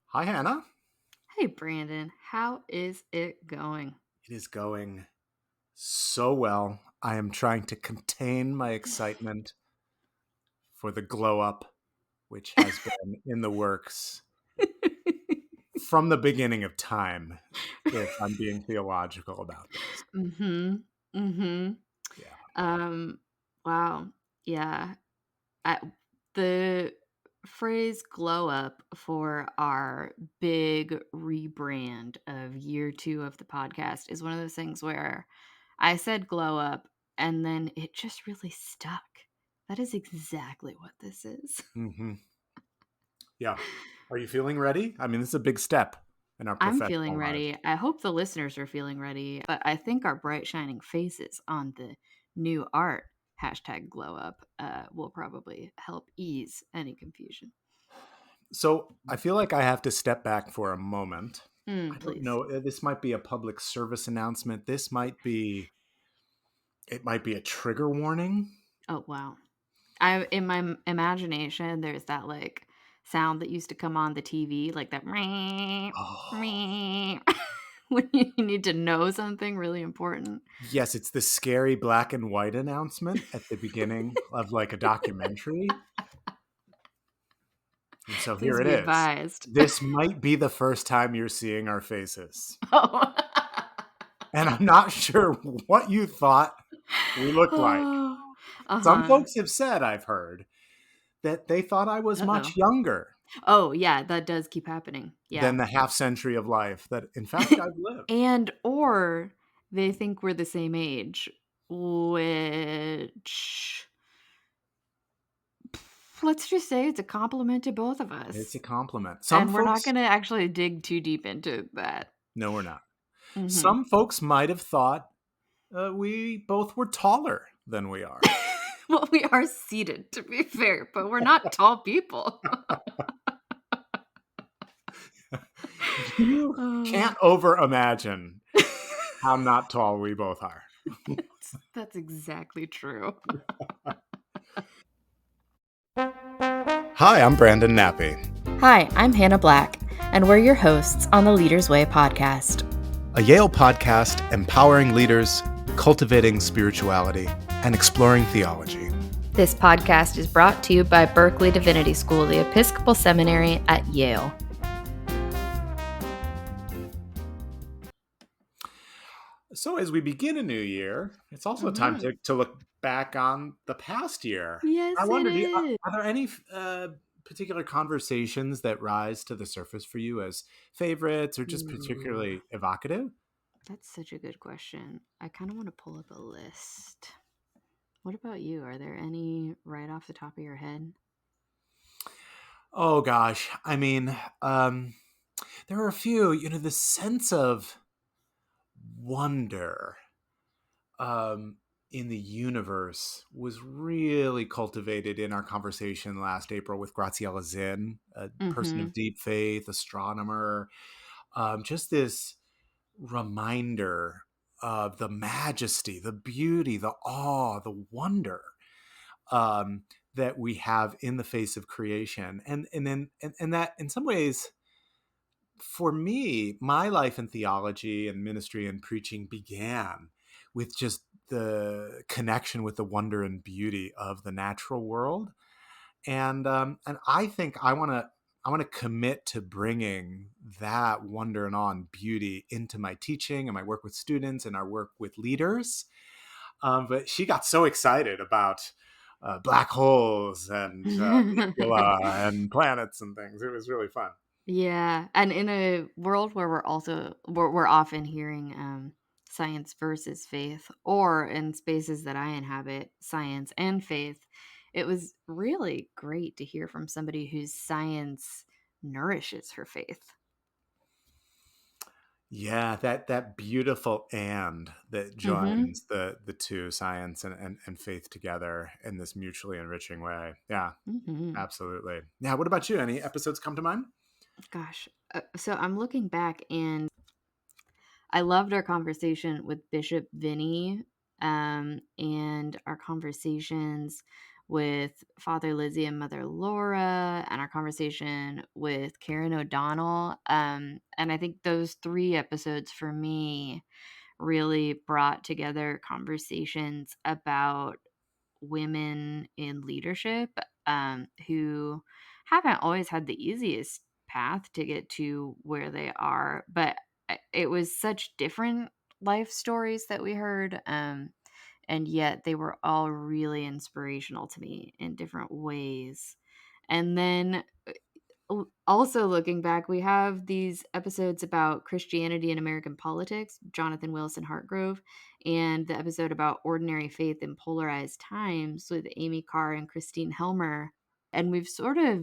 Hi, Hannah. Hey, Brandon, how is it going? It is going so well. I am trying to contain my excitement for the glow up, which has been in the works from the beginning of time, if I'm being theological about this. Mm-hmm. Mm-hmm. Yeah. Um, wow. Yeah. I, the phrase glow up for our big rebrand of year two of the podcast is one of those things where I said glow up and then it just really stuck. That is exactly what this is. hmm Yeah. Are you feeling ready? I mean, this is a big step in our I'm feeling professional lives. ready. I hope the listeners are feeling ready. But I think our bright shining faces on the new art hashtag glow up will probably help ease any confusion. So I feel like I have to step back for a moment. I don't Please. know. This might be a public service announcement. It might be a trigger warning. Oh wow. I in my imagination there's that like sound that used to come on the TV, like that Oh, when you need to know something really important. yes, it's the scary black and white announcement at the beginning of like a documentary. And so here Please it be is. advised. This might be the first time you're seeing our faces. Oh. And I'm not sure what you thought we looked like. Oh. Some Uh-huh. folks have said, I've heard, that they thought I was Uh-oh. much younger Oh, yeah, that does keep happening. Yeah. than the half century of life that, in fact, I've lived. And or they think we're the same age, which let's just say it's a compliment to both of It's us. a compliment. Some And we're not folks, gonna actually dig too deep into that. no, we're not. Mhm. Some folks might have thought we both were taller than we are. Well, we are seated, to be fair, but we're not tall people. You Oh. can't over imagine how not tall we both are. That's exactly true. Hi, I'm Brandon Nappy, Hi, I'm Hannah Black, and we're your hosts on the Leaders Way podcast. a Yale podcast empowering leaders, cultivating spirituality, and exploring theology. This podcast is brought to you by Berkeley Divinity School, the Episcopal Seminary at Yale. So, as we begin a new year, it's also time Mhm. to look back on the past year. I Yes, it wonder, is. are there any particular conversations that rise to the surface for you as favorites or just Ooh, particularly evocative? that's such a good question. I kind of want to pull up a list. What about you? Are there any right off the top of your head? Oh gosh, I mean, there are a few. The sense of wonder um, in the universe was really cultivated in our conversation last April with Graziella Zinn, a person Mm-hmm. of deep faith, astronomer. Just this reminder of the majesty, the beauty, the awe, the wonder um, that we have in the face of creation, and that in some ways for me, my life in theology and ministry and preaching began with just the connection with the wonder and beauty of the natural world, and I think I want to commit to bringing that wonder and awe and beauty into my teaching and my work with students and our work with leaders. But she got so excited about black holes and nebula and planets and things. It was really fun. Yeah, and in a world where we're often hearing science versus faith, or in spaces that I inhabit, science and faith, it was really great to hear from somebody whose science nourishes her faith. Yeah, that beautiful and that Mm-hmm. joins the two science and faith together in this mutually enriching way. Yeah, Mm-hmm. absolutely. Yeah, what about you? Any episodes come to mind? Gosh, so I'm looking back, and I loved our conversation with Bishop Vinny, and our conversations with Father Lizzie and Mother Laura, and our conversation with Karen O'Donnell. And I think those 3 episodes for me really brought together conversations about women in leadership, who haven't always had the easiest path to get to where they are, but it was such different life stories that we heard, and yet they were all really inspirational to me in different ways. And then also looking back, we have these episodes about Christianity and American politics, Jonathan Wilson Hartgrove, and the episode about ordinary faith in polarized times with Amy Carr and Christine Helmer. And we've sort of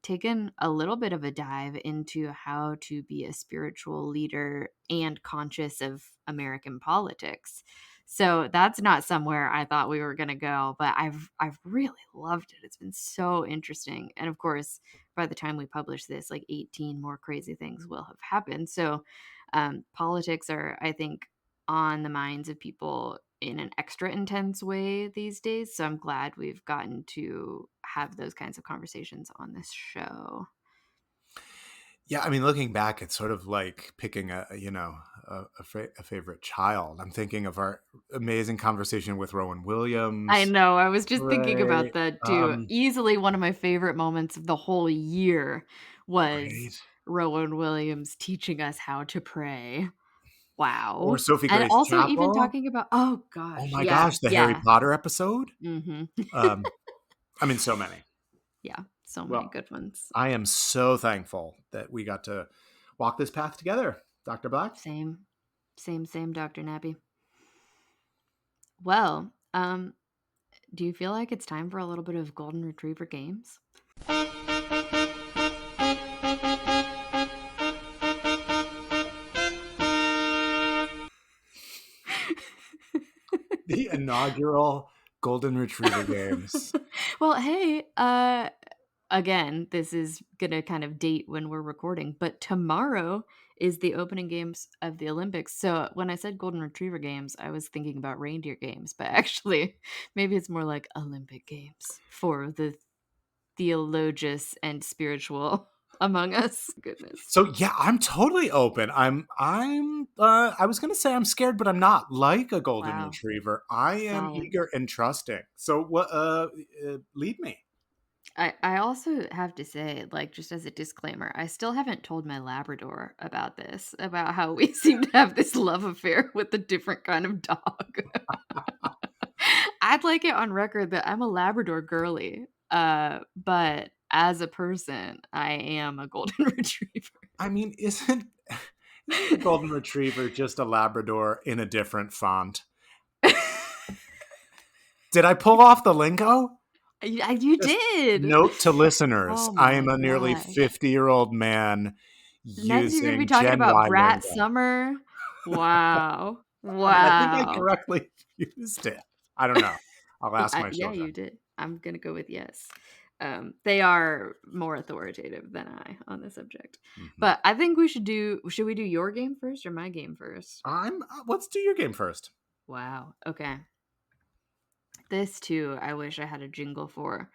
taken a little bit of a dive into how to be a spiritual leader and conscious of American politics. So that's not somewhere I thought we were going to go, but I've really loved it. It's been so interesting. And of course, by the time we publish this, like 18 more crazy things will have happened. So politics are, I think, on the minds of people in an extra intense way these days. So I'm glad we've gotten to have those kinds of conversations on this show. Yeah, I mean, looking back, it's sort of like picking a favorite child. I'm thinking of our amazing conversation with Rowan I Williams. know. I was just thinking Right. about that too. Easily one of my favorite moments of the whole year was Right. Rowan Williams teaching us how to pray. Or Wow. Sophie And Grace also even Chapel. talking about, oh Oh gosh, my yeah, gosh, the Harry yeah. Potter episode. Mhm. Um, I mean, so many. Yeah, so many Well, good ones. I am so thankful that we got to walk this path together, Dr. Black. Same. Same, Dr. Nabby. Well, do you feel like it's time for a little bit of golden retriever games? The inaugural Golden Retriever Games. Well, hey, again, this is gonna kind of date when we're recording, but tomorrow is the opening games of the Olympics. So when I said golden retriever games, I was thinking about reindeer games, but actually, maybe it's more like Olympic games for the theologious and spiritual among us. Goodness. So yeah, I'm totally open. I was gonna say I'm scared, but I'm not. Like a golden Wow. retriever, I am Solid. eager and trusting. So what lead me. I also have to say, like, just as a disclaimer, I still haven't told my Labrador about this, about how we seem to have this love affair with a different kind of dog. I'd like it on record that I'm a Labrador girly, but as a person, I am a golden retriever. I mean, isn't the golden retriever just a Labrador in a different font? Did I pull off the lingo? You Just did. note to listeners, Oh I my am a nearly gosh. 50-year-old man Next, you're gonna be using talking Gen about Y Brat lingo. Summer. Wow. I mean, I think I Wow. correctly used it. I don't know. I'll ask my Yeah, you children. did. I'm gonna go with yes. They are more authoritative than I on the subject. Mhm. But I think we should we do your game first or my game first? Let's do your game first. Wow. Okay. This too, I wish I had a jingle for.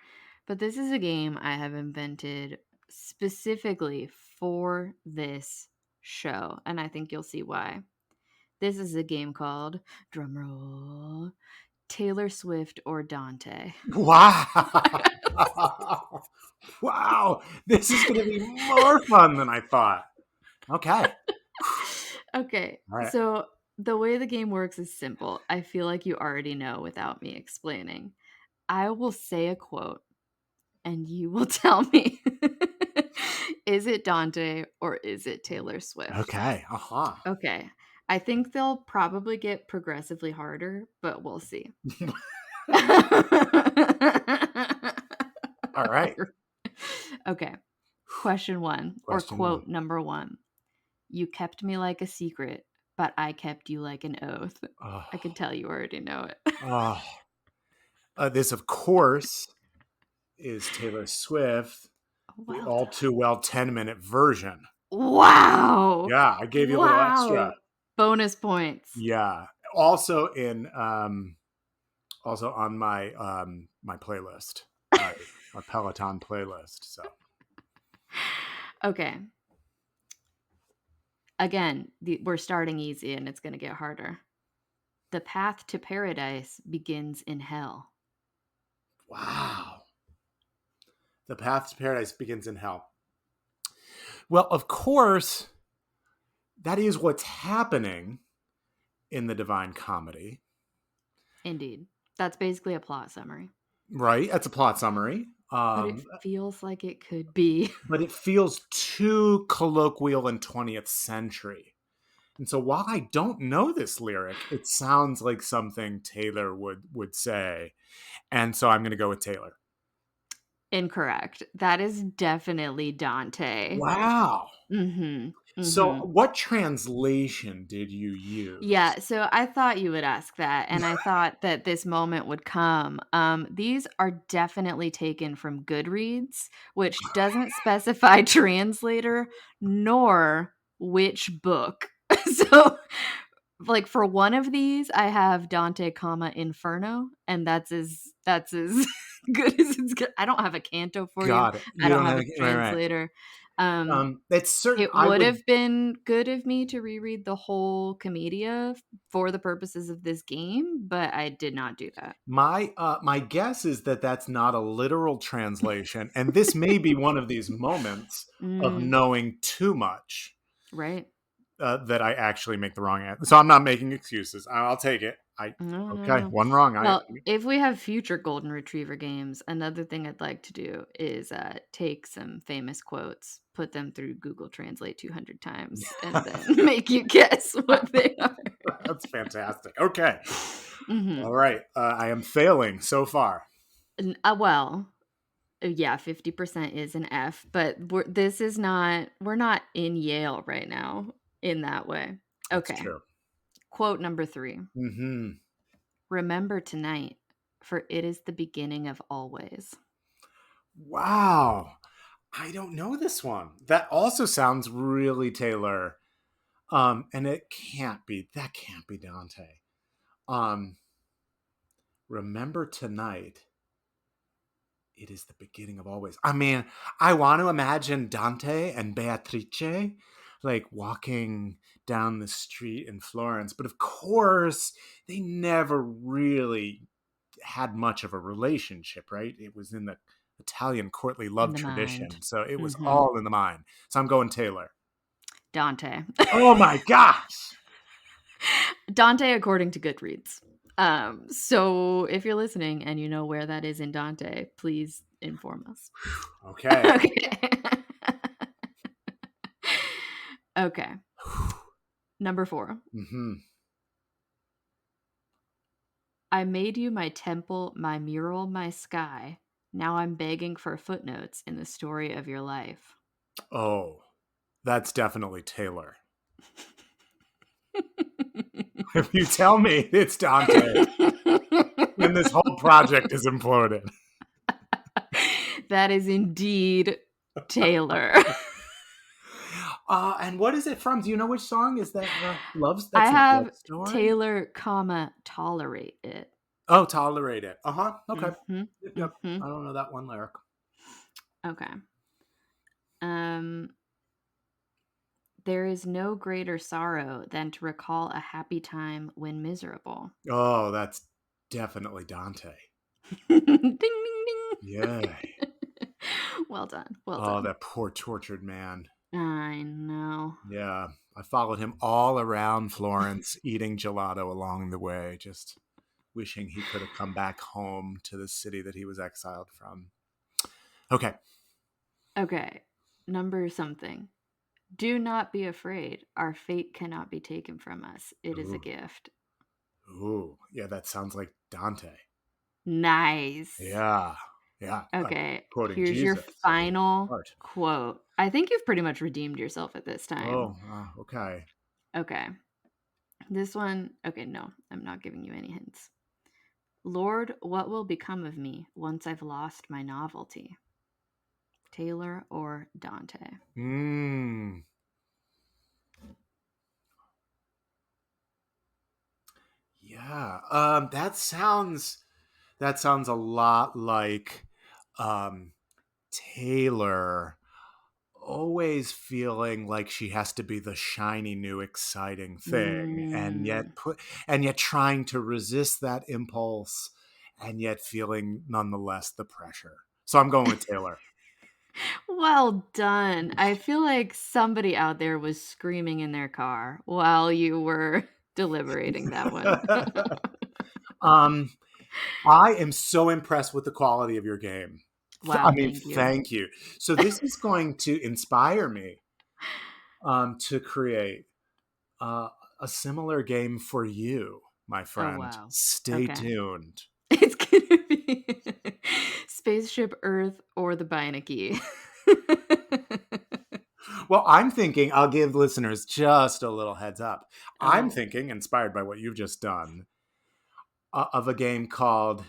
But this is a game I have invented specifically for this show, and I think you'll see why. This is a game called drumroll Taylor Swift or Dante. Wow. Wow. This is going to be more fun than I thought. Okay. Okay, All right. so the way the game works is simple. I feel like you already know without me explaining. I will say a quote and you will tell me is it Dante or is it Taylor Swift? Okay. Uh-huh. Okay. I think they'll probably get progressively harder, but we'll see. All right. Okay. Question 1 or Question one. quote number 1. You kept me like a secret, but I kept you like an oath. I can Oh, tell you already know it. oh. This, of course, is Taylor Swift, the Well all too well 10-minute version. Wow. Yeah, I gave you a little extra. Wow. Bonus points. Yeah. Also in also on my my playlist, my Peloton playlist. So Okay. Again, we're starting easy and it's going to get harder. The path to paradise begins in hell. wow, the path to paradise begins in hell. Well, of course, that is what's happening in the Divine Comedy, Indeed. That's basically a plot summary. right? That's a plot summary. But it feels like it could be. But it feels too colloquial and 20th century. And so while I don't know this lyric, it sounds like something Taylor would say. And so I'm going to go with Taylor. Incorrect. That is definitely Dante. Wow. Mhm. So Mhm. what translation did you Yeah, use? so I thought you would ask that, and I thought that this moment would come. These are definitely taken from Goodreads, which doesn't specify translator nor which book. So, like for one of these, I have Dante, comma Inferno, and that's as good as it's good. I don't have a canto for you. Got it. I You don't don't have have a right, right. translator. Um, It's certain. it I would would. have been good of me to reread the whole Commedia for the purposes of this game, but I did not do that. My guess is that that's not a literal translation, and this may be one of these moments of Mm, knowing too much right. that I actually make the wrong answer. So I'm not making excuses. I'll take it. I No, no, okay, no. one wrong. I Well, if we have future golden retriever games, another thing I'd like to do is take some famous quotes, put them through Google Translate 200 times, and then make you guess what they are. that's fantastic. Okay, Hmm. all right. I am failing so far. Well, yeah, 50% is an F, but this is not, we're not in Yale right now in that way. That's Okay. true. Quote number 3. Hmm. Remember tonight, for it is the beginning of always. Wow. I don't know this one. That also sounds really Taylor. And it can't be. That can't be Dante. Um, remember tonight. It is the beginning of always. I mean, I want to imagine Dante and Beatrice like walking down the street in Florence, but of course, they never really had much of a relationship, right? It was in the Italian courtly In love the mind. tradition, so it was Hmm. all in the mind. So I'm going Taylor. Dante. Oh my gosh. Dante, according to Goodreads. So if you're listening and you know where that is in Dante, please inform us. Okay. Okay. Okay. Number 4. Mm-hmm. I made you my temple, my mural, my sky. Now I'm begging for footnotes in the story of your life. Oh, that's definitely Taylor. If you tell me it's Dante, then this whole project is imploded. That is indeed Taylor. And what is it from? Do you know which song is that? Love's I that's not Love have Story. Taylor, comma, tolerate it. Oh, Tolerate It. Uh huh. Okay. Mhm. Yep, yep. Mhm. I don't know that one lyric. Okay. Um there is no greater sorrow than to recall a happy time when miserable. Oh, that's definitely Dante. Ding ding ding. Yeah. Well done. Well Oh, done. that poor tortured man. I know. Yeah. I followed him all around Florence, eating gelato along the way, just wishing he could have come back home to the city that he was exiled from. Okay. Okay. Number something. Do not be afraid. Our fate cannot be taken from us. It is a Ooh. gift. Ooh. Yeah, that sounds like Dante. Nice. Yeah. Yeah. Okay, Quoting here's your Jesus at the final heart. quote. I think you've pretty much redeemed yourself at this time. Oh, okay. Okay. This one, okay, no, I'm not giving you any hints. Lord, what will become of me once I've lost my novelty? Taylor or Dante? Mm. Yeah. That that sounds a lot like um, Taylor always feeling like she has to be the shiny new exciting thing, Mm. and yet trying to resist that impulse, and yet feeling nonetheless the pressure. So I'm going with Taylor. Well done. I feel like somebody out there was screaming in their car while you were deliberating that one. um I am so impressed with the quality of your game. I Wow, mean, thank you. thank you. So this is going to inspire me to create uh, a similar game for you, my Oh, friend. wow. Stay Okay. tuned. It's gonna be Spaceship Earth or the Beinecke. Well, I'm thinking, I'll give listeners just a little heads up. I'm Oh. thinking, inspired by what you've just done, of a game called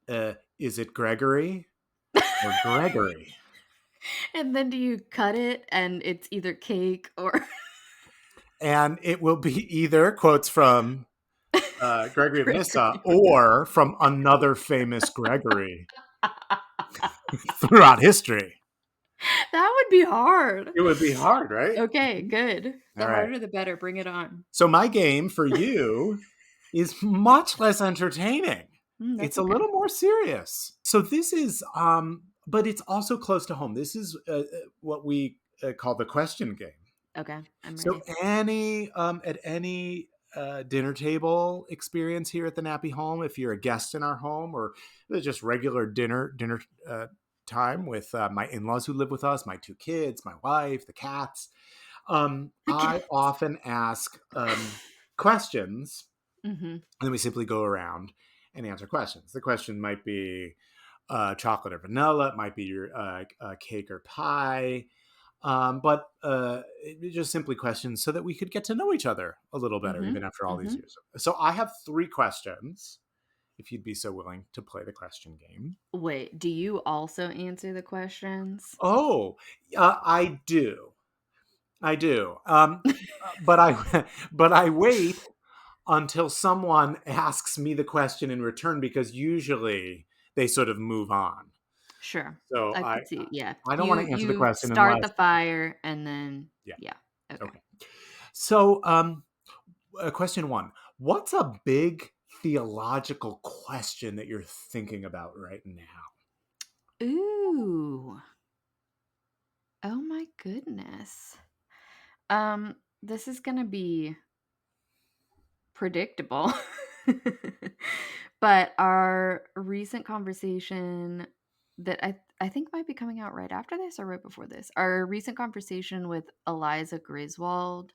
Is It Gregory or Gregory? And then do you cut it and it's either cake or And it will be either quotes from Gregory of Nyssa Gregory? or from another famous Gregory throughout history. That would be hard. It would be hard, right? Okay, good. All The right. harder the better, bring it on. So my game for you is much less entertaining. That's It's a okay. little more serious. So this is but it's also close to home. This is what we call the question game. Okay, I'm So ready. any at any dinner table experience here at the Nappy home, if you're a guest in our home or just regular dinner time with my in-laws who live with us, my two kids, my wife, the cats, I Okay. often ask questions, Mhm. and then we simply go around and answer questions. The question might be chocolate or vanilla. It might be your cake or pie. But it just simply questions so that we could get to know each other a little better, even Mhm. after all these Mhm. years. So I have three questions, if you'd be so willing to play the question game. Wait, do you also answer the questions? Oh, I do. I do. But I but I wait until someone asks me the question in return because usually they sort of move on. Sure. So I could see, yeah. I don't want You to answer the you question start unless the fire and then yeah. yeah. Okay. Okay. So question one: what's a big theological question that you're thinking about right now? Ooh. Oh my goodness. This is gonna be predictable. But our recent conversation that I think might be coming out right after this or right before this. Our recent conversation with Eliza Griswold,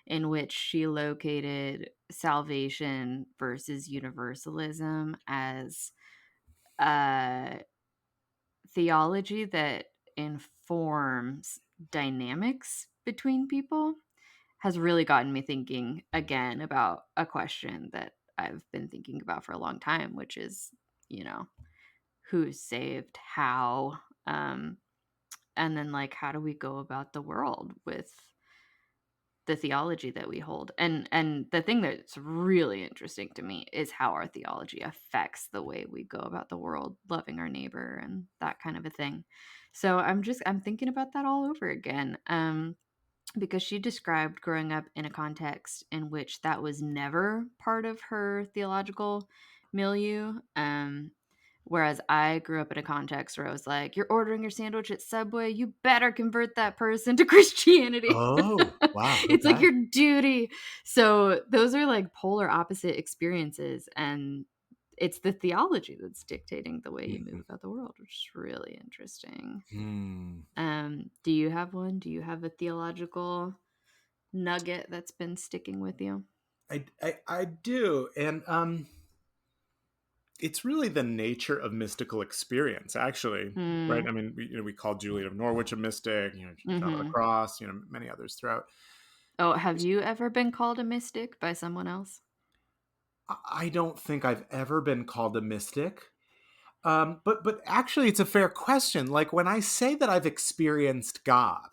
in which she located salvation versus universalism as a theology that informs dynamics between people has really gotten me thinking again about a question that I've been thinking about for a long time, which is, you know, who's saved, how, um, and then like how do we go about the world with the theology that we hold. And the thing that's really interesting to me is how our theology affects the way we go about the world, loving our neighbor and that kind of a thing. So I'm thinking about that all over again. Because she described growing up in a context in which that was never part of her theological milieu. Whereas I grew up in a context where I was like, you're ordering your sandwich at Subway, you better convert that person to Christianity. Oh, wow. It's like Okay. your duty. So those are like polar opposite experiences. And it's the theology that's dictating the way you move Mhm. about the world, which is really interesting. Hmm. Do you have one? Do you have a theological nugget that's been sticking with you? I do, and it's really the nature of mystical experience, actually. Right? Mm, I mean, we call Julian of Norwich a mystic. John of the mhm. Cross. Many others throughout. Oh, have you ever been called a mystic by someone else? I don't think I've ever been called a mystic. But actually, it's a fair question. Like when I say that I've experienced God,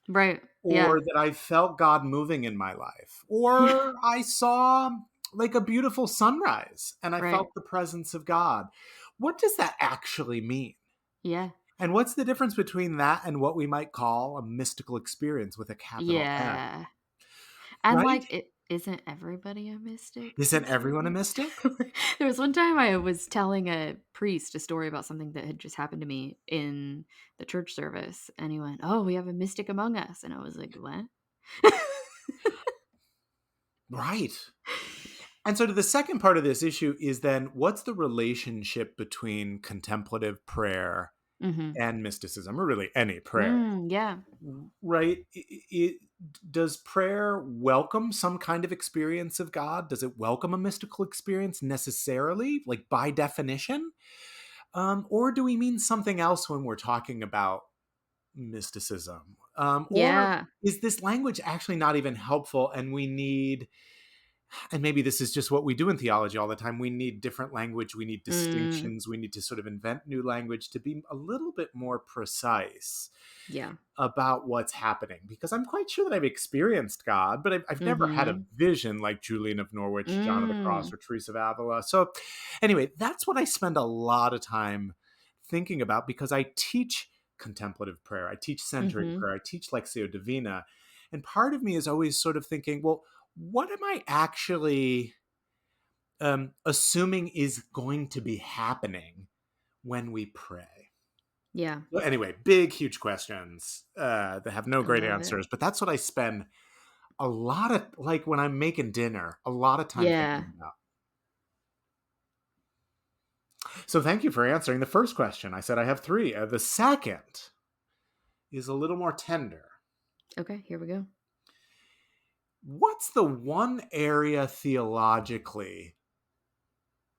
Right. or Yeah. that I felt God moving in my life, Yeah. or I saw like a beautiful sunrise, and I Right. felt the presence of God. What does that actually mean? Yeah. And what's the difference between that and what we might call a mystical experience with a capital M, Yeah. And, right? like, it isn't everybody a mystic to Isn't a certain everyone a degree? mystic? There was one time I was telling a priest a story about something that had just happened to me in the church service, and he went, "Oh, we have a mystic among us." And I was like, "What?" Right. And so to the second part of this issue is then what's the relationship between contemplative prayer Mhm. and mysticism, or really any prayer, Yeah. right? Does prayer welcome some kind of experience of God? Does it welcome a mystical experience necessarily, like by definition? Or do we mean something else when we're talking about mysticism? Or Yeah. is this language actually not even helpful and we need, and maybe this is just what we do in theology all the time, we need different language, we need Mm. distinctions, we need to sort of invent new language to be a little bit more precise Yeah. about what's happening, because I'm quite sure that I've experienced God, but I've never had a Mhm. vision like Julian of Norwich, John of the Cross, Mm. or Teresa of Avila. So, anyway, that's what I spend a lot of time thinking about, because I teach contemplative prayer, I teach centering Mhm. prayer, I teach Lectio Divina. And part of me is always sort of thinking, well, what am I actually assuming is going to be happening when we pray? Yeah. Well, anyway, big, huge questions that have no I great love it. answers, but that's what I spend a lot of, like when I'm making dinner, a lot of time Yeah. thinking about. So thank you for answering the first question. I said I have three. The second is a little more tender. Okay, here we go. What's the one area theologically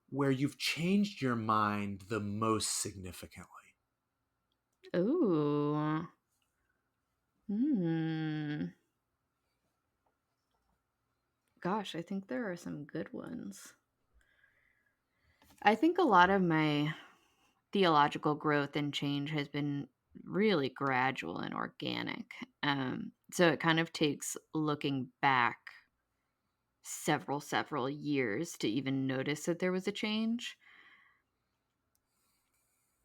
where you've changed your mind the most significantly? Ooh. Hmm. Gosh, I think there are some good ones. I think a lot of my theological growth and change has been really gradual and organic. So it kind of takes looking back several years to even notice that there was a change.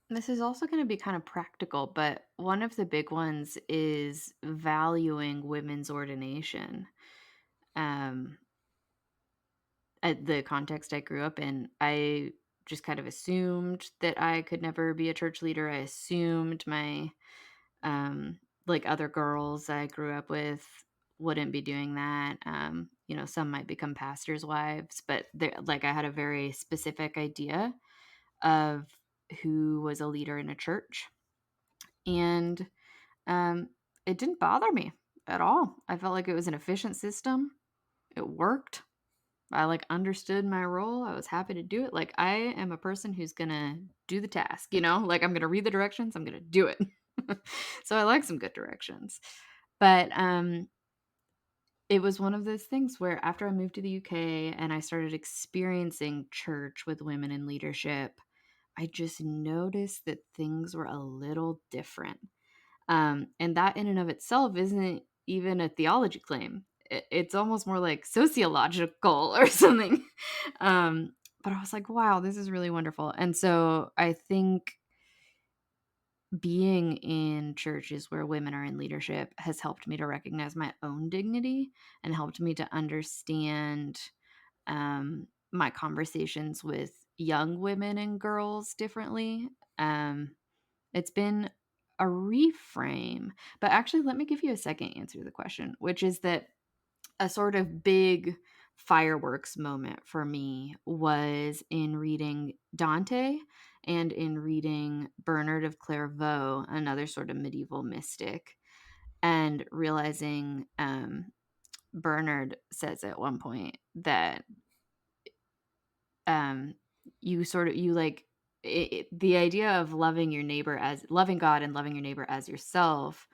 This is also going to be kind of practical, but one of the big ones is valuing women's ordination. Um, at the context I grew up in, I just kind of assumed that I could never be a church leader. I assumed my like other girls I grew up with wouldn't be doing that. Some might become pastors' wives, but like I had a very specific idea of who was a leader in a church, and um, it didn't bother me at all. I felt like it was an efficient system. It worked. I like understood my role. I was happy to do it. Like I am a person who's gonna do the task, like I'm gonna read the directions, I'm gonna do it. So I like some good directions. But it was one of those things where after I moved to the UK and I started experiencing church with women in leadership, I just noticed that things were a little different. And that in and of itself isn't even a theology claim. It's almost more like sociological or something. But I was like, wow, this is really wonderful. And so I think being in churches where women are in leadership has helped me to recognize my own dignity and helped me to understand my conversations with young women and girls differently. Um, it's been a reframe. But actually, let me give you a second answer to the question, which is that a sort of big fireworks moment for me was in reading Dante and in reading Bernard of Clairvaux, another sort of medieval mystic, and realizing Bernard says at one point that um, you like the idea of loving your neighbor as loving God and loving your neighbor as yourself.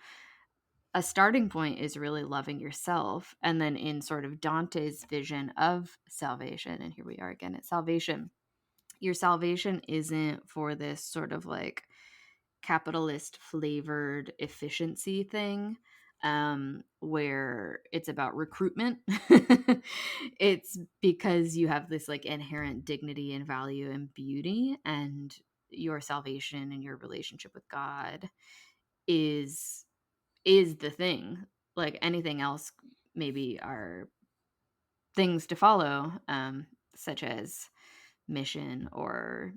A starting point is really loving yourself, and then in sort of Dante's vision of salvation, and here we are again at salvation. Your salvation isn't for this sort of like capitalist flavored efficiency thing. where it's about recruitment. It's because you have this like inherent dignity and value and beauty, and your salvation and your relationship with God is the thing. Like anything else, maybe are things to follow, such as mission or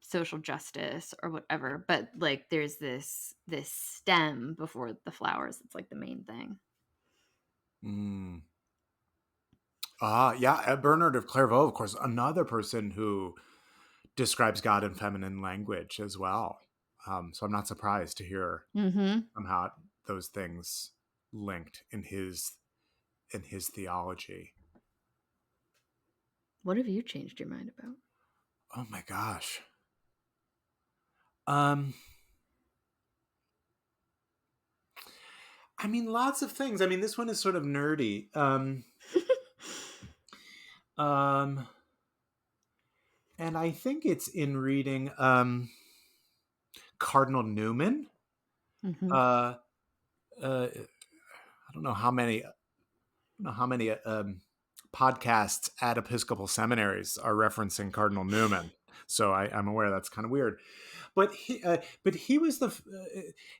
social justice or whatever, but like there's this stem before the flowers. It's like the main thing. Mm. Yeah, Bernard of Clairvaux, of course, another person who describes God in feminine language as well. So I'm not surprised to hear Mhm. somehow those things linked in his theology. What have you changed your mind about? Oh my gosh. Um, I mean, lots of things. I mean, this one is sort of nerdy. Um, and I think it's in reading Cardinal Newman. Mhm. Uh, I don't know how many podcasts at Episcopal seminaries are referencing Cardinal Newman. So I'm aware that's kind of weird, but he was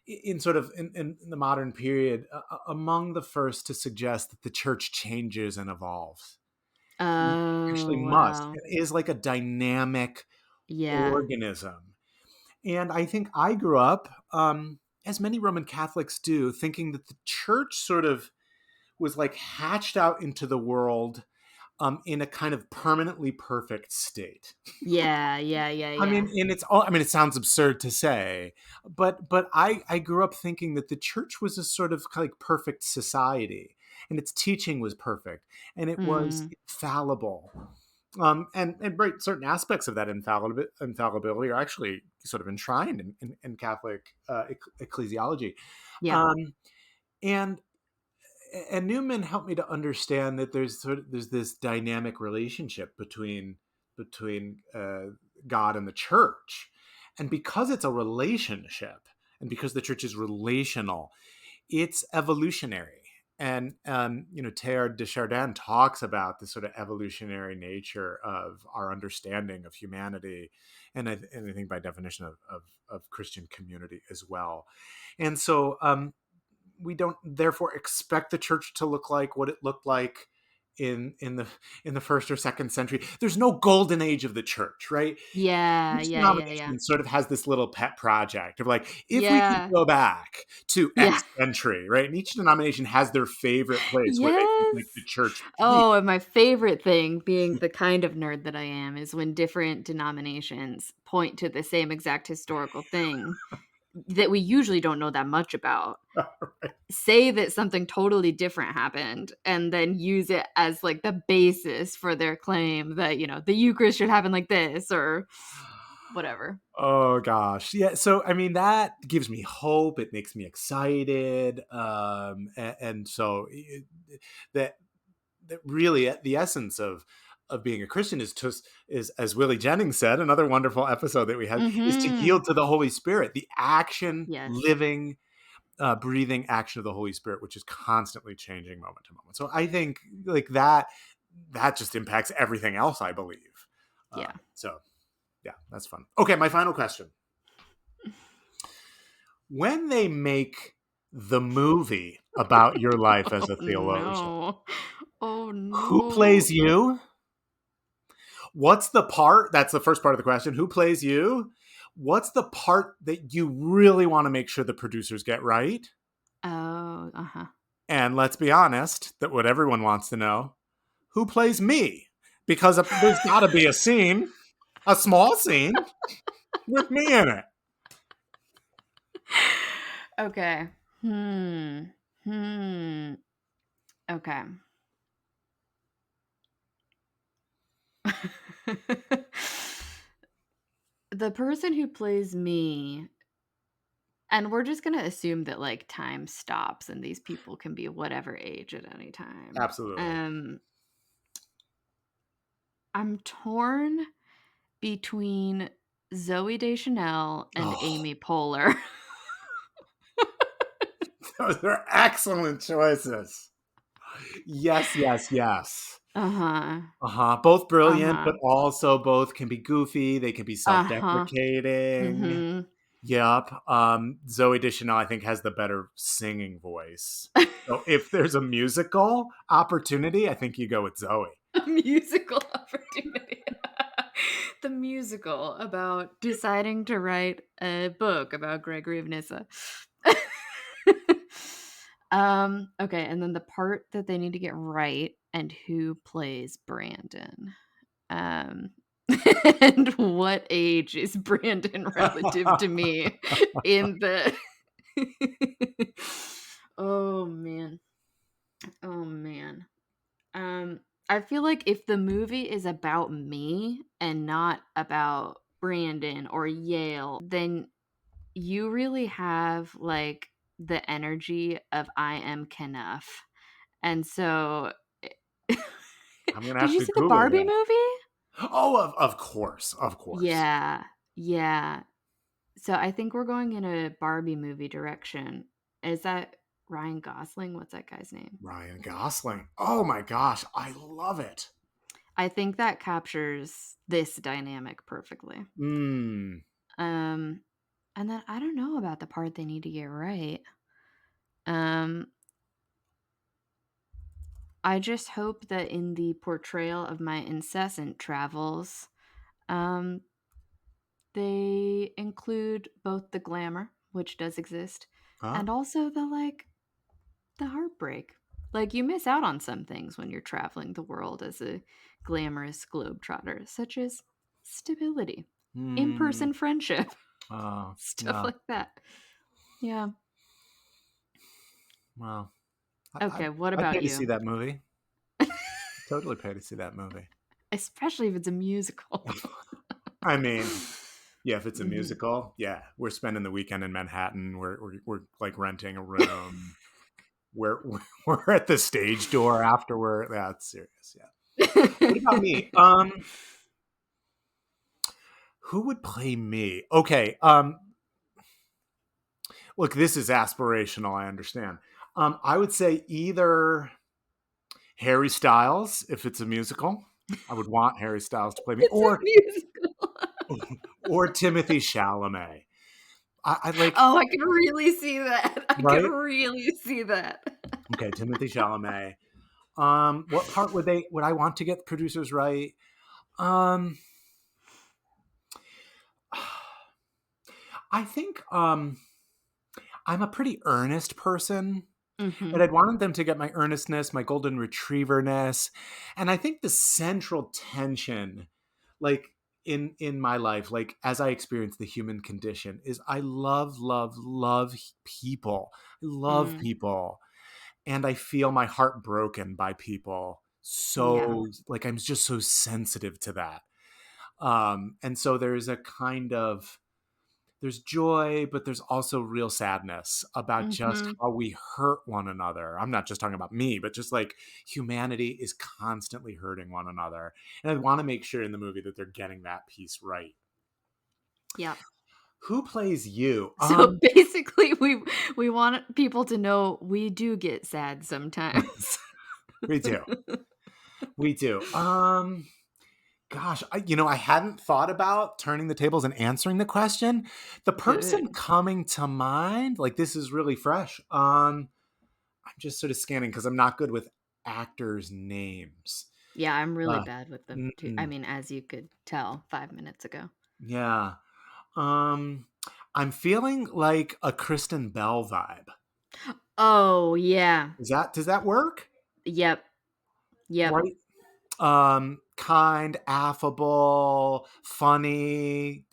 in sort of in the modern period among the first to suggest that the church changes and evolves. It actually Oh, must. wow. It is like a dynamic Yeah. organism, and I think I grew up, as many Roman Catholics do, thinking that the church sort of was like hatched out into the world in a kind of permanently perfect state. Yeah, yeah, yeah, I mean, yeah. and it's all, I mean, it sounds absurd to say, but I grew up thinking that the church was a sort of like perfect society, and its teaching was perfect, and it was Mm. infallible. And right, certain aspects of that infallibility are actually sort of enshrined in Catholic ecclesiology. Yeah. Um, and and Newman helped me to understand that there's this dynamic relationship between God and the church, and because it's a relationship, and because the church is relational, it's evolutionary. And Teilhard de Chardin talks about the sort of evolutionary nature of our understanding of humanity, and I think by definition of Christian community as well. And so we don't therefore expect the church to look like what it looked like in the first or second century. There's no golden age of the church, right? Yeah, Each yeah, yeah, yeah. denomination sort of has this little pet project of like, if we could Yeah. go back to Yeah. X century, right? And each denomination has their favorite place where they think Yes. like the church peaked. Oh, and my favorite thing, being the kind of nerd that I am, is when different denominations point to the same exact historical thing that we usually don't know that much about, say that something totally different happened, and then use it as, like, the basis for their claim that, the Eucharist should happen like this or whatever. Oh gosh. Yeah, so I mean that gives me hope, it makes me excited. And so that that really the essence of being a Christian is just is, as Willie Jennings said, another wonderful episode that we had, is to yield Mhm. to the Holy Spirit, the action, Yes. living, breathing action of the Holy Spirit, which is constantly changing moment to moment. So I think like that just impacts everything else, I believe. Yeah. So yeah, that's fun. Okay, my final question: when they make the movie about your life as Oh, a theologian, no. Oh, who plays no. you? What's the part? That's the first part of the question. Who plays you? What's the part that you really want to make sure the producers get right? Oh, uh-huh. And let's be honest, that what everyone wants to know: who plays me? Because there's got to be a scene, a small scene, with me in it. Okay. Hmm. Hmm. Okay. The person who plays me, and we're just gonna assume that, like, time stops and these people can be whatever age at any time. Absolutely. I'm torn between Zoe Deschanel and Oh, Amy Poehler. Those are excellent choices. Yes, yes, yes. Uh-huh. Uh-huh. Both brilliant, Uh-huh. but also both can be goofy. They can be Uh-huh. self-deprecating. Mhm. Yep. Zoe Deschanel, I think, has the better singing voice. So if there's a musical opportunity, I think you go with Zoe. A musical opportunity. The musical about deciding to write a book about Gregory of Nyssa. Okay, and then the part that they need to get right and who plays Brandon. Um, and what age is Brandon relative to me in the Oh man. Oh man. Um, I feel like if the movie is about me and not about Brandon or Yale, then you really have like the energy of I am Knuff. And so I'm gonna Did have you to see the Google Barbie that. movie? Oh, of course, of course. Yeah. Yeah. So I think we're going in a Barbie movie direction. Is that Ryan Gosling? What's that guy's name? Ryan Gosling. Oh my gosh, I love it. I think that captures this dynamic perfectly. Mm. Um, and then I don't know about the part they need to get right. Um, I just hope that in the portrayal of my incessant travels, um, they include both the glamour, which does exist, Huh? and also the heartbreak. Like you miss out on some things when you're traveling the world as a glamorous globetrotter, such as stability, Mm. in-person friendship, stuff Yeah. like that. Yeah. Well, Okay, what I'd about pay to see you? that movie. Totally pay to see that movie. Especially if it's a musical. I mean, yeah, if it's a Mhm. musical, yeah, we're spending the weekend in Manhattan. We're like renting a room. We're we're at the stage door after we're. Yeah, it's serious. Yeah. What about me? Who would play me? Okay. Look, this is aspirational. I understand. I would say either Harry Styles, if it's a musical. I would want Harry Styles to play me, It's a musical. or Timothy Chalamet. I like Oh, I can really see that. I can right. really see that. Okay, Timothy Chalamet. What part would I want to get the producers right? Um, I think I'm a pretty earnest person, and Mhm. I'd wanted them to get my earnestness, my golden retrieverness, and I think the central tension, like in my life, like as I experience the human condition, is I love people. I love Mm. people, and I feel my heart broken by people. Yeah. So like I'm just so sensitive to that. And so there's a kind of there's joy, but there's also real sadness about just Mhm. how we hurt one another. I'm not just talking about me, but just like humanity is constantly hurting one another. And I want to make sure in the movie that they're getting that piece right. Yeah. Who plays you? So basically we want people to know we do get sad sometimes. We do. We do. Gosh, I hadn't thought about turning the tables and answering the question. The person Good. coming to mind, like this is really fresh. I'm just sort of scanning because I'm not good with actors' names. Yeah, I'm really Uh, bad with them too. I mm, mean, as you could tell 5 minutes ago. yeah. Um, I'm feeling like a Kristen Bell vibe. Oh, yeah. Does that work? Yep. Yep. Right? Kind, affable, funny,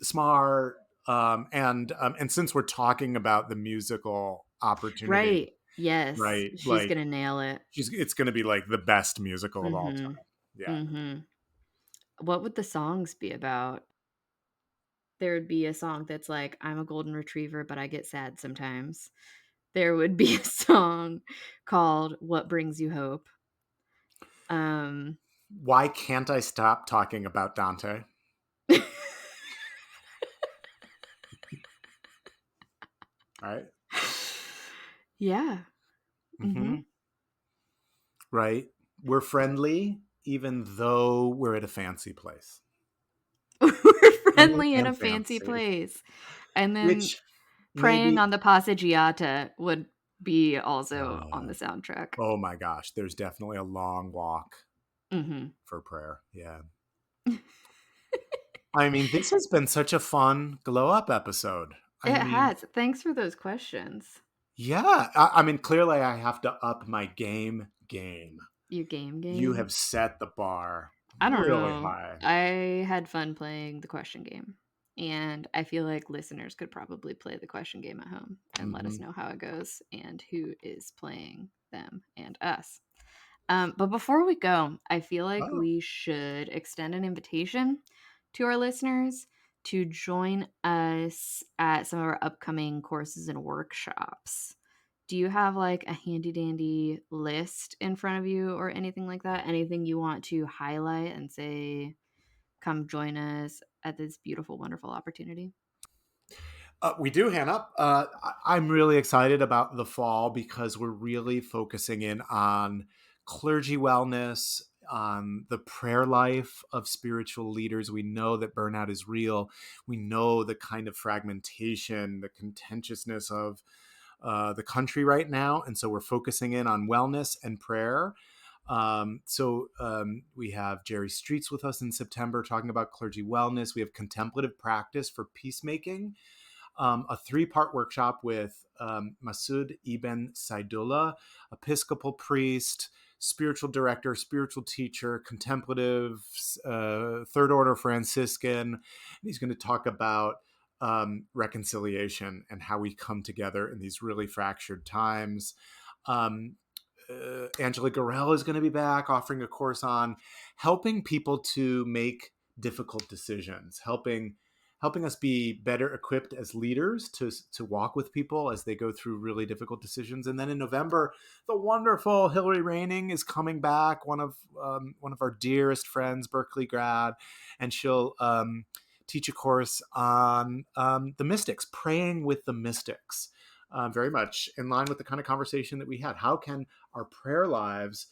smart, and since we're talking about the musical opportunity, Right. Yes. right? She's Like gonna nail it. it's going to be like the best musical of all Mhm. time. Yeah. Mhm. What would the songs be about? There would be a song that's like, "I'm a golden retriever, but I get sad sometimes." There would be a song called "What Brings You Hope." Um Why can't I stop talking about Dante? Right? Yeah. Hmm. Mhm. Right? We're friendly, even though we're at a fancy place. We're Friendly friendly in and a fancy fancy, place. And then which praying maybe. on the Passeggiata would be also on the Oh, soundtrack. oh my gosh, there's definitely a long walk Mhm. for prayer. Yeah. I mean, this has been such a fun glow up episode. I It mean, has. Thanks for those questions. yeah. I mean, clearly I have to up my game. You game You game? have set the bar I don't really know. high. I had fun playing the question game. And I feel like listeners could probably play the question game at home and let us Hmm. know how it goes and who is playing them and us. But before we go, I feel like Oh, we should extend an invitation to our listeners to join us at some of our upcoming courses and workshops. Do you have like a handy dandy list in front of you or anything like that? Anything you want to highlight and say, come join us at this beautiful, wonderful opportunity? we do, Hannah. I'm really excited about the fall because we're really focusing in on clergy wellness, on the prayer life of spiritual leaders. We know that burnout is real. We know the kind of fragmentation, the contentiousness of the country right now. And so we're focusing in on wellness and prayer. We have Jerry Streets with us in September talking about clergy wellness. We have contemplative practice for peacemaking, a three-part workshop with Masood Ibn Saidullah, Episcopal priest, spiritual director, spiritual teacher, contemplative, third order Franciscan. He's going to talk about reconciliation and how we come together in these really fractured times. Um, Angela Gorell is going to be back offering a course on helping people to make difficult decisions, helping us be better equipped as leaders to walk with people as they go through really difficult decisions. And then in November, the wonderful Hillary Raining is coming back, one of our dearest friends, Berkeley grad, and she'll teach a course on the mystics, praying with the mystics. Very much in line with the kind of conversation that we had. How can our prayer lives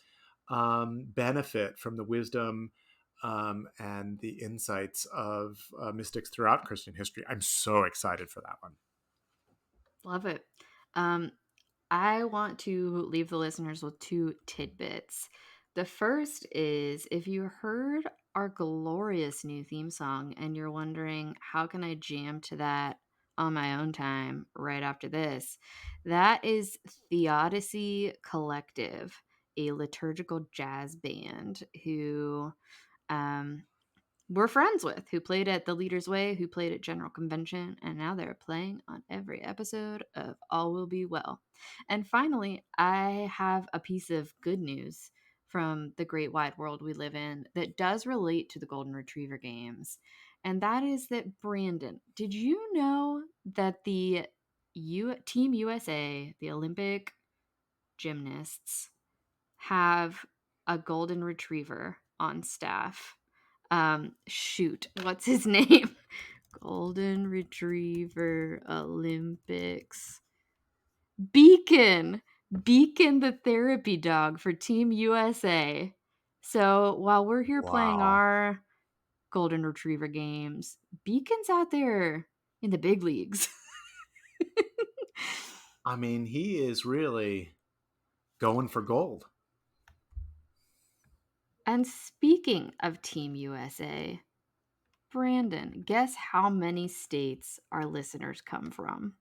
benefit from the wisdom and the insights of mystics throughout Christian history? I'm so excited for that one. Love it. Um, I want to leave the listeners with two tidbits. The first is if you heard our glorious new theme song and you're wondering, how can I jam to that on my own time right after this? That is Theodicy Collective, a liturgical jazz band who um, we're friends with, who played at The Leader's Way, who played at General Convention, and now they're playing on every episode of All Will Be Well. And finally, I have a piece of good news from the great wide world we live in that does relate to the Golden Retriever games. And that is that, Brandon, did you know that the Team USA, the Olympic gymnasts, have a golden retriever on staff? Shoot, what's his name? Golden retriever Olympics. Beacon. Beacon, the therapy dog for Team USA. So while we're here playing Wow. our golden retriever games, Beacon's out there in the big leagues. I mean, he is really going for gold. And speaking of Team USA, Brandon, guess how many states our listeners come from?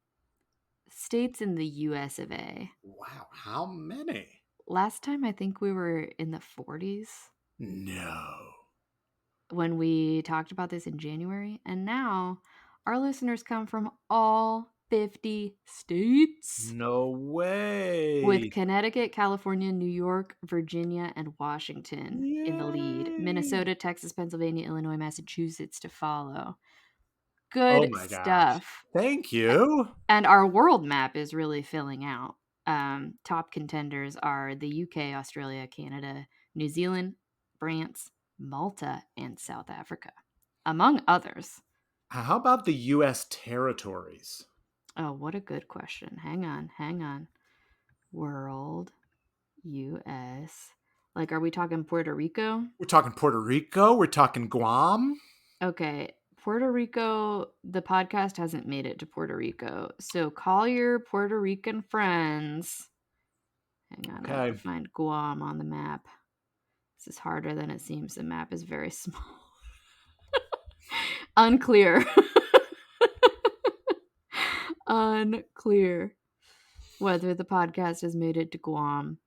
States in the US of A. Wow. How many? Last time I think we were in the 40s No. when we talked about this in January, and now our listeners come from all 50 states, No with way. Connecticut, California, New York, Virginia, and Washington in the lead. Yay. Minnesota, Texas, Pennsylvania, Illinois, Massachusetts to follow. Oh Good my gosh. stuff. Thank you. And our world map is really filling out. Top contenders are the UK, Australia, Canada, New Zealand, France, Malta, and South Africa, among others. How about the US territories? Oh, what a good question. Hang on, hang on. world, U.S. Like, are we talking Puerto Rico? We're talking Puerto Rico. We're talking Guam. Okay. Puerto Rico, the podcast hasn't made it to Puerto Rico. So call your Puerto Rican friends. Hang on, I have to Okay. find Guam on the map. This is harder than it seems. The map is very small. Unclear. Unclear whether the podcast has made it to Guam,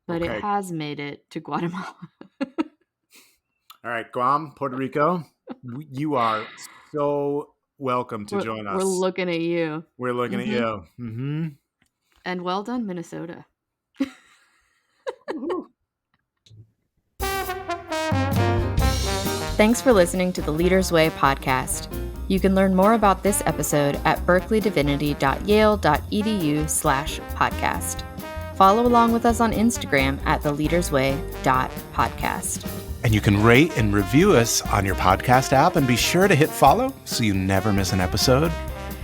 but it Okay. has made it to Guatemala. All right, Guam, Puerto Rico. You are so welcome to join We're us. looking at you. We're looking at Mm-hmm. you. Mm-hmm. And well done, Minnesota. Thanks for listening to the Leader's Way podcast. You can learn more about this episode at berkeleydivinity.yale.edu/podcast. Follow along with us on Instagram at theleadersway.podcast. And you can rate and review us on your podcast app, and be sure to hit follow so you never miss an episode.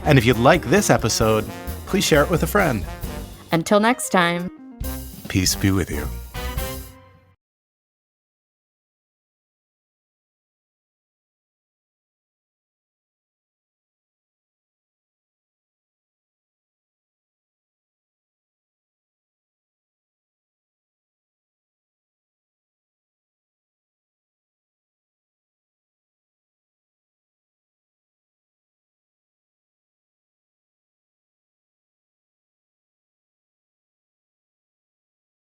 And if you'd like this episode, please share it with a friend. Until next time. Peace be with you.